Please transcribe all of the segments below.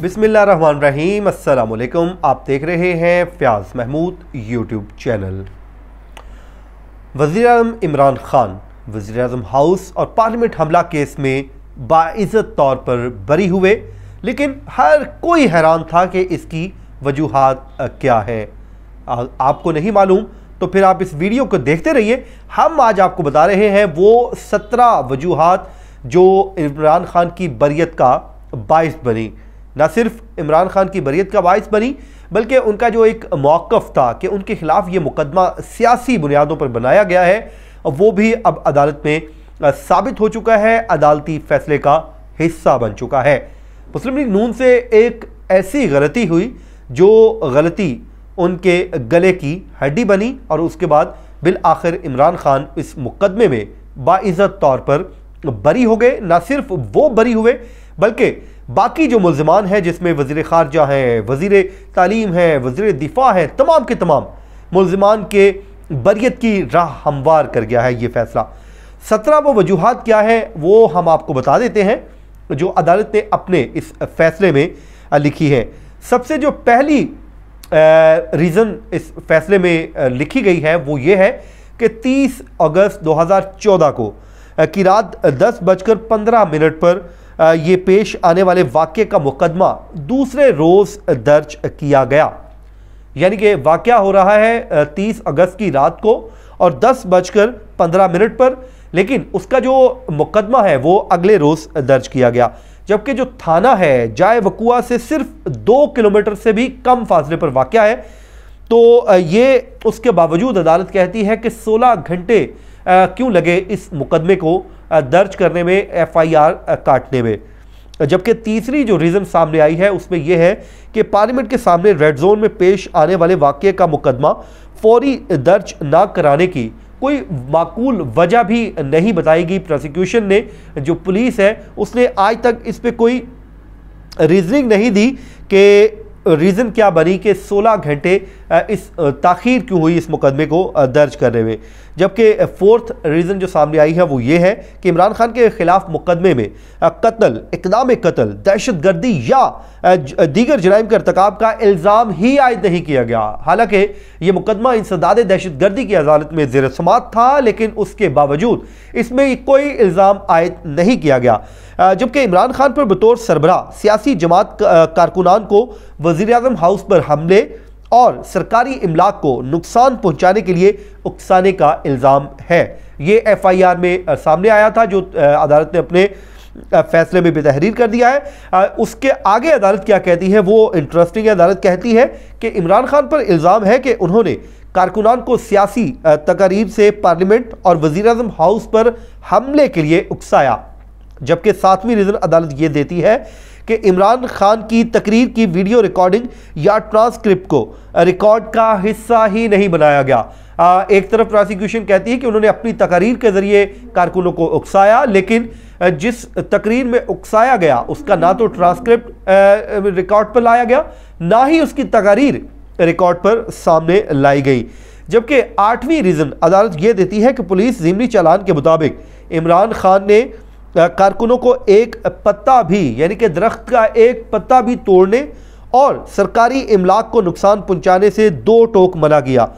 बिस्मिल्लाहिर्रहमानिर्रहीम। अस्सलाम वालेकुम। आप देख रहे हैं फ़याज़ महमूद यूट्यूब चैनल। वज़ीर-ए-आज़म इमरान खान वज़ीर-ए-आज़म हाउस और पार्लियामेंट हमला केस में बाइज़्ज़त तौर पर बरी हुए, लेकिन हर कोई हैरान था कि इसकी वजूहात क्या है। आपको नहीं मालूम तो फिर आप इस वीडियो को देखते रहिए। हम आज आपको बता रहे हैं वो 17 वजूहात जो इमरान खान की बरियत का बाइस बनी। ना सिर्फ इमरान खान की बरियत का बाइस बनी, बल्कि उनका जो एक मौक़िफ़ था कि उनके ख़िलाफ़ ये मुकदमा सियासी बुनियादों पर बनाया गया है, वो भी अब अदालत में साबित हो चुका है, अदालती फ़ैसले का हिस्सा बन चुका है। मुस्लिम लीग नून से एक ऐसी गलती हुई जो गलती उनके गले की हड्डी बनी और उसके बाद बिल आखिर इमरान खान इस मुकदमे में बाइज़्ज़त तौर पर बरी हो गए। ना सिर्फ वो बरी हुए बल्कि बाकी जो मुल्ज़िमान हैं, जिसमें वज़ीर ख़ारजा हैं, वज़ीर तालीम हैं, वज़ीर दिफ़ा हैं, तमाम के तमाम मुल्ज़िमान के बरियत की राह हमवार कर गया है ये फ़ैसला। 17 वो वजूहात क्या है वो हम आपको बता देते हैं जो अदालत ने अपने इस फ़ैसले में लिखी है। सबसे जो पहली रीज़न इस फ़ैसले में लिखी गई है वो ये है कि 30 अगस्त 2014 को की रात 10:15 पर ये पेश आने वाले वाक़े का मुकदमा दूसरे रोज़ दर्ज किया गया। यानी कि वाक़या हो रहा है 30 अगस्त की रात को और 10:15 पर, लेकिन उसका जो मुकदमा है वो अगले रोज़ दर्ज किया गया। जबकि जो थाना है जाए वकुआ से सिर्फ 2 किलोमीटर से भी कम फासले पर वाक़या है। तो ये उसके बावजूद अदालत कहती है कि 16 घंटे क्यों लगे इस मुकदमे को दर्ज करने में, FIR काटने में। जबकि तीसरी जो रीज़न सामने आई है उसमें यह है कि पार्लियामेंट के सामने रेड जोन में पेश आने वाले वाक़े का मुकदमा फौरी दर्ज ना कराने की कोई माकूल वजह भी नहीं बताई गई। प्रोसिक्यूशन ने, जो पुलिस है, उसने आज तक इस पर कोई रीजनिंग नहीं दी कि रीज़न क्या बनी कि 16 घंटे इस ताख़ीर क्यों हुई इस मुकदमे को दर्ज करने में। जबकि फोर्थ रीज़न जो सामने आई है वो ये है कि इमरान खान के ख़िलाफ़ मुकदमे में कत्ल, इक़दाम कत्ल, दहशतगर्दी या दीगर जराइम के इर्तिकाब का इल्ज़ाम ही आयद नहीं किया गया। हालांकि ये मुकदमा इंसदाद दहशतगर्दी की अदालत में ज़ेर समाअत था, लेकिन उसके बावजूद इसमें कोई इल्ज़ाम आयद नहीं किया गया। जबकि इमरान खान पर बतौर सरबराह सियासी जमात कारकुनान को वज़ीर-ए-आज़म हाउस पर हमले और सरकारी इमलाक को नुकसान पहुंचाने के लिए उकसाने का इल्ज़ाम है। ये FIR में सामने आया था जो अदालत ने अपने फैसले में भी तहरीर कर दिया है। उसके आगे अदालत क्या कहती है वो इंटरेस्टिंग है। अदालत कहती है कि इमरान खान पर इल्ज़ाम है कि उन्होंने कारकुनान को सियासी तकारीर से पार्लियामेंट और वज़ीर-ए-आज़म हाउस पर हमले के लिए उकसाया। जबकि 7वीं रीज़न अदालत ये देती है कि इमरान खान की तकरीर की वीडियो रिकॉर्डिंग या ट्रांसक्रिप्ट को रिकॉर्ड का हिस्सा ही नहीं बनाया गया। एक तरफ प्रोसिक्यूशन कहती है कि उन्होंने अपनी तकरीर के ज़रिए कारकुनों को उकसाया, लेकिन जिस तकरीर में उकसाया गया उसका ना तो ट्रांसक्रिप्ट रिकॉर्ड पर लाया गया, ना ही उसकी तकरीर रिकॉर्ड पर सामने लाई गई। जबकि 8वीं रीज़न अदालत ये देती है कि पुलिस ज़िमनी चालान के मुताबिक इमरान खान ने कारकुनों को एक पत्ता भी, यानी कि दरख्त का एक पत्ता भी तोड़ने और सरकारी इमलाक को नुकसान पहुंचाने से 2 टोक मना किया।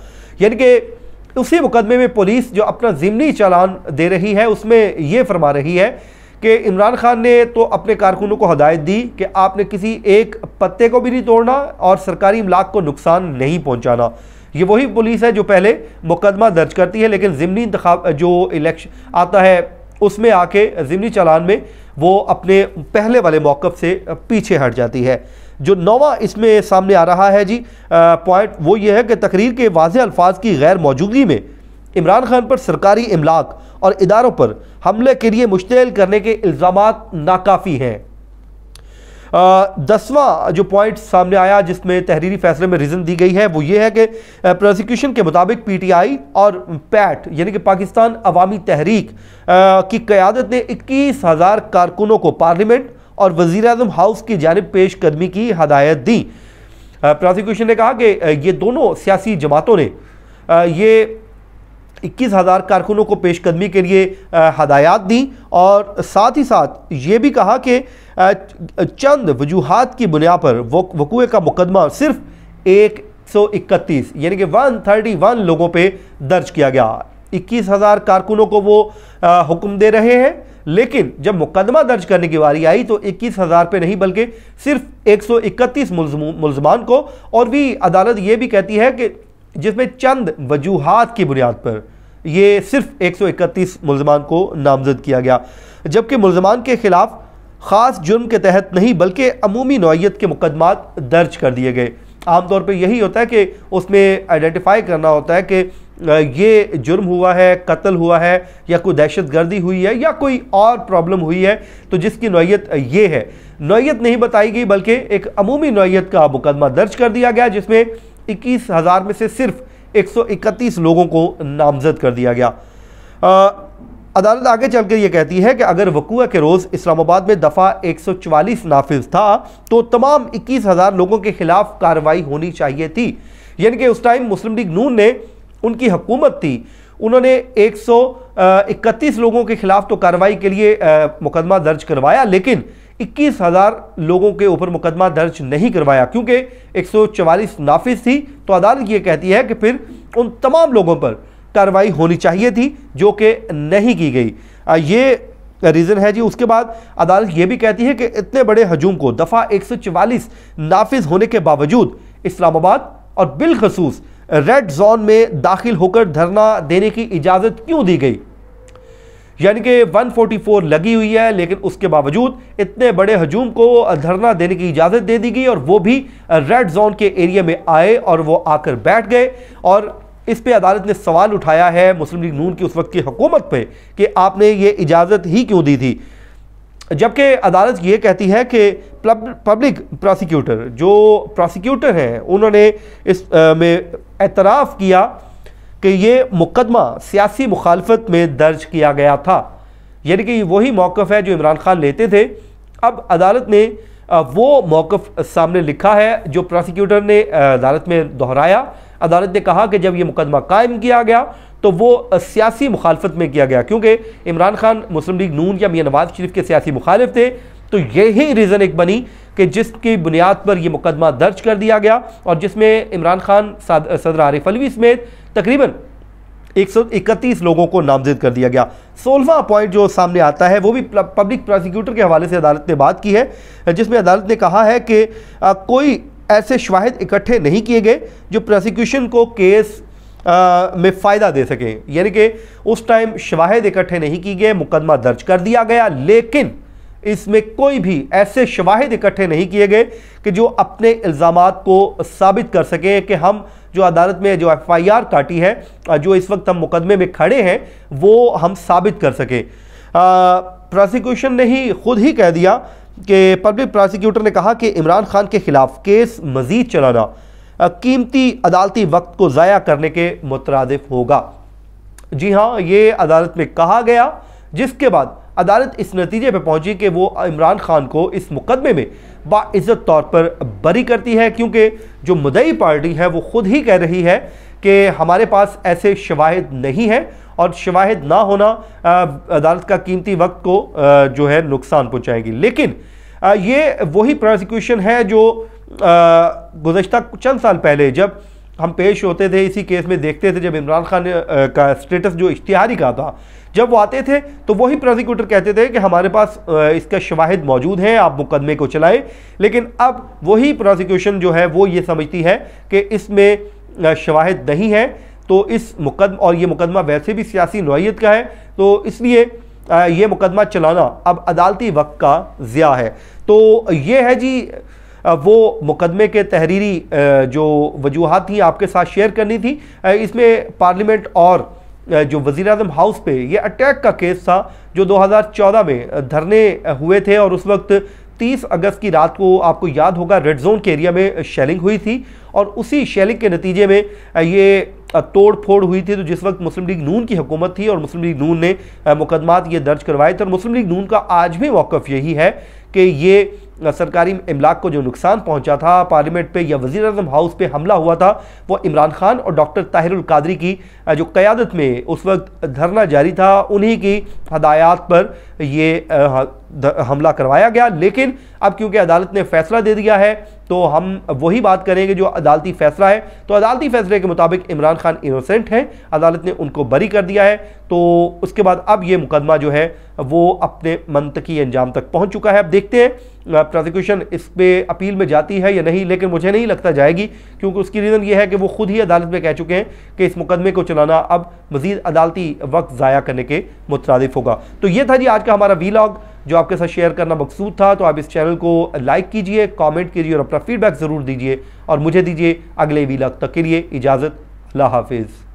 यानी कि उसी मुकदमे में पुलिस जो अपना ज़िमनी चालान दे रही है उसमें यह फरमा रही है कि इमरान खान ने तो अपने कारकुनों को हदायत दी कि आपने किसी एक पत्ते को भी नहीं तोड़ना और सरकारी इमलाक को नुकसान नहीं पहुँचाना। ये वही पुलिस है जो पहले मुकदमा दर्ज करती है, लेकिन ज़िमनी इंतखाब जो इलेक्शन आता है उसमें आके ज़िमनी चालान में वो अपने पहले वाले मौक़िफ़ से पीछे हट जाती है। जो 9वां इसमें सामने आ रहा है जी पॉइंट वो ये है कि तकरीर के वाज़ेह अल्फाज की गैर मौजूदगी में इमरान खान पर सरकारी इमलाक और इदारों पर हमले के लिए मुश्तइल करने के इल्ज़ामात नाकाफ़ी हैं। 10वां जो पॉइंट सामने आया जिसमें तहरीरी फैसले में रीज़न दी गई है वो ये है कि प्रोसिक्यूशन के मुताबिक PTI और पैट यानी कि पाकिस्तान अवामी तहरीक की क़यादत ने 21,000 कारकुनों को पार्लियामेंट और वज़ीर-ए-आज़म हाउस की जानिब पेश कदमी की हदायत दी। प्रोसिक्यूशन ने कहा कि ये दोनों सियासी जमातों ने ये 21,000 कारकुनों को पेशकदमी के लिए हदायत दी और साथ ही साथ ये भी कहा कि चंद वजूहात की बुनियाद पर वकूए का मुकदमा सिर्फ 131 यानी कि 131 लोगों पे दर्ज किया गया। 21,000 कारकुनों को वो हुक्म दे रहे हैं, लेकिन जब मुकदमा दर्ज करने की बारी आई तो 21,000 पे नहीं बल्कि सिर्फ 131 मुल्ज़मान को, और भी अदालत ये भी कहती है कि जिसमें चंद वजूहात की बुनियाद पर ये सिर्फ 131 मुल्ज़मान को नामजद किया गया, जबकि मुल्ज़मान के खिलाफ ख़ास जुर्म के तहत नहीं बल्कि अमूमी नौइयत के मुकदमात दर्ज कर दिए गए। आमतौर पे यही होता है कि उसमें आइडेंटिफाई करना होता है कि ये जुर्म हुआ है, कत्ल हुआ है, या कोई दहशत गर्दी हुई है, या कोई और प्रॉब्लम हुई है, तो जिसकी नौइयत ये है। नौइयत नहीं बताई गई बल्कि एक अमूमी नौइयत का मुकदमा दर्ज कर दिया गया, जिसमें 21,000 में से सिर्फ 131 लोगों को नामजद कर दिया गया। अदालत आगे चलकर यह कहती है कि अगर वकूआ के रोज़ इस्लामाबाद में दफ़ा 144 नाफिज था तो तमाम 21,000 लोगों के खिलाफ कार्रवाई होनी चाहिए थी। यानी कि उस टाइम मुस्लिम लीग नून ने, उनकी हुकूमत थी, उन्होंने 131 लोगों के खिलाफ तो कार्रवाई के लिए मुकदमा दर्ज करवाया, लेकिन 21,000 लोगों के ऊपर मुकदमा दर्ज नहीं करवाया क्योंकि 144 नाफिज थी। तो अदालत ये कहती है कि फिर उन तमाम लोगों पर कार्रवाई होनी चाहिए थी, जो कि नहीं की गई। ये रीज़न है जी। उसके बाद अदालत ये भी कहती है कि इतने बड़े हजूम को दफ़ा 144 नाफिज होने के बावजूद इस्लामाबाद और बिलखसूस रेड जोन में दाखिल होकर धरना देने की इजाज़त क्यों दी गई। यानी कि 144 लगी हुई है, लेकिन उसके बावजूद इतने बड़े हजूम को धरना देने की इजाज़त दे दी गई, और वो भी रेड जोन के एरिया में आए और वो आकर बैठ गए। और इस पे अदालत ने सवाल उठाया है मुस्लिम लीग नून की उस वक्त की हुकूमत पे कि आपने ये इजाज़त ही क्यों दी थी, जबकि अदालत ये कहती है कि पब्लिक प्रोसिक्यूटर, जो प्रोसिक्यूटर हैं, उन्होंने इस में एतराफ़ किया कि ये मुकदमा सियासी मुखालफत में दर्ज किया गया था। यानी कि वही मौक़िफ़ है जो इमरान खान लेते थे। अब अदालत ने वो मौक़िफ़ सामने लिखा है जो प्रोसिक्यूटर ने अदालत में दोहराया। अदालत ने कहा कि जब ये मुकदमा कायम किया गया तो वो सियासी मुखालफत में किया गया, क्योंकि इमरान खान मुस्लिम लीग नून या मियां नवाज शरीफ के सियासी मुखालिफ थे। तो यही रीज़न एक बनी कि जिसकी बुनियाद पर यह मुकदमा दर्ज कर दिया गया, और जिसमें इमरान खान, सदर आरिफ अलवी समेत तकरीबन 131 लोगों को नामजद कर दिया गया। 16वां पॉइंट जो सामने आता है वो भी पब्लिक प्रोसिक्यूटर के हवाले से अदालत ने बात की है, जिसमें अदालत ने कहा है कि कोई ऐसे शवाहिद इकट्ठे नहीं किए गए जो प्रोसिक्यूशन को केस में फ़ायदा दे सके। यानी कि उस टाइम शवाहिद इकट्ठे नहीं किए गए, मुकदमा दर्ज कर दिया गया, लेकिन इसमें कोई भी ऐसे शवाहिद इकट्ठे नहीं किए गए कि जो अपने इल्ज़ामात को साबित कर सके कि हम जो अदालत में जो FIR काटी है, जो इस वक्त हम मुकदमे में खड़े हैं, वो हम साबित कर सके। प्रोसिक्यूशन ने ही खुद ही कह दिया कि पब्लिक प्रोसिक्यूटर ने कहा कि इमरान खान के खिलाफ केस मजीद चलाना कीमती अदालती वक्त को ज़ाया करने के मुतरादिफ होगा। जी हाँ, ये अदालत में कहा गया, जिसके बाद अदालत इस नतीजे पर पहुंची कि वो इमरान खान को इस मुकदमे में बाइज़्ज़त तौर पर बरी करती है, क्योंकि जो मुद्दई पार्टी है वो खुद ही कह रही है कि हमारे पास ऐसे शवाहिद नहीं है, और शवाहिद ना होना अदालत का कीमती वक्त को जो है नुकसान पहुंचाएगी। लेकिन ये वही प्रोसिक्यूशन है जो गुज़श्ता चंद साल पहले जब हम पेश होते थे इसी केस में, देखते थे जब इमरान खान का स्टेटस जो इश्तिहारी का था, जब वो आते थे तो वही प्रोसिक्यूटर कहते थे कि हमारे पास इसका शवाहिद मौजूद हैं, आप मुकदमे को चलाएं। लेकिन अब वही प्रोसिक्यूशन जो है वो ये समझती है कि इसमें शवाहिद नहीं है, तो इस मुकदमा, और ये मुकदमा वैसे भी सियासी नौइयत का है, तो इसलिए ये मुकदमा चलाना अब अदालती वक्त का ज़िया है। तो ये है जी वो मुकदमे के तहरीरी जो वजूहात थी आपके साथ शेयर करनी थी। इसमें पार्लियामेंट और जो वज़ीर-ए-आज़म हाउस पे ये अटैक का केस था जो 2014 में धरने हुए थे, और उस वक्त 30 अगस्त की रात को आपको याद होगा रेड जोन के एरिया में शेलिंग हुई थी, और उसी शेलिंग के नतीजे में ये तोड़ फोड़ हुई थी। तो जिस वक्त मुस्लिम लीग नून की हुकूमत थी और मुस्लिम लीग नून ने मुकदमात ये दर्ज करवाए थे, और मुस्लिम लीग नून का आज भी मौक़िफ़ यही है कि ये सरकारी इमलाक को जो नुकसान पहुंचा था, पार्लियामेंट पे या वज़ीर-ए-आज़म हाउस पे हमला हुआ था, वो इमरान खान और डॉक्टर ताहिरुल कादरी की जो क़यादत में उस वक्त धरना जारी था, उन्हीं की हदायत पर ये हमला करवाया गया। लेकिन अब क्योंकि अदालत ने फैसला दे दिया है तो हम वही बात करेंगे जो अदालती फैसला है। तो अदालती फैसले के मुताबिक इमरान खान इनोसेंट हैं, अदालत ने उनको बरी कर दिया है। तो उसके बाद अब ये मुकदमा जो है वो अपने मंतकी अंजाम तक पहुंच चुका है। अब देखते हैं प्रोसिक्यूशन इस पे अपील में जाती है या नहीं, लेकिन मुझे नहीं लगता जाएगी, क्योंकि उसकी रीज़न ये है कि वो खुद ही अदालत में कह चुके हैं कि इस मुकदमे को चलाना अब मज़ीद अदालती वक्त ज़ाया करने के मुतरादिफ होगा। तो ये था जी आज का हमारा वीलॉग जो आपके साथ शेयर करना मकसूद था। तो आप इस चैनल को लाइक कीजिए, कमेंट कीजिए और अपना फीडबैक ज़रूर दीजिए, और मुझे दीजिए अगले वीलॉग तक के लिए इजाज़त। अल्लाह हाफिज़।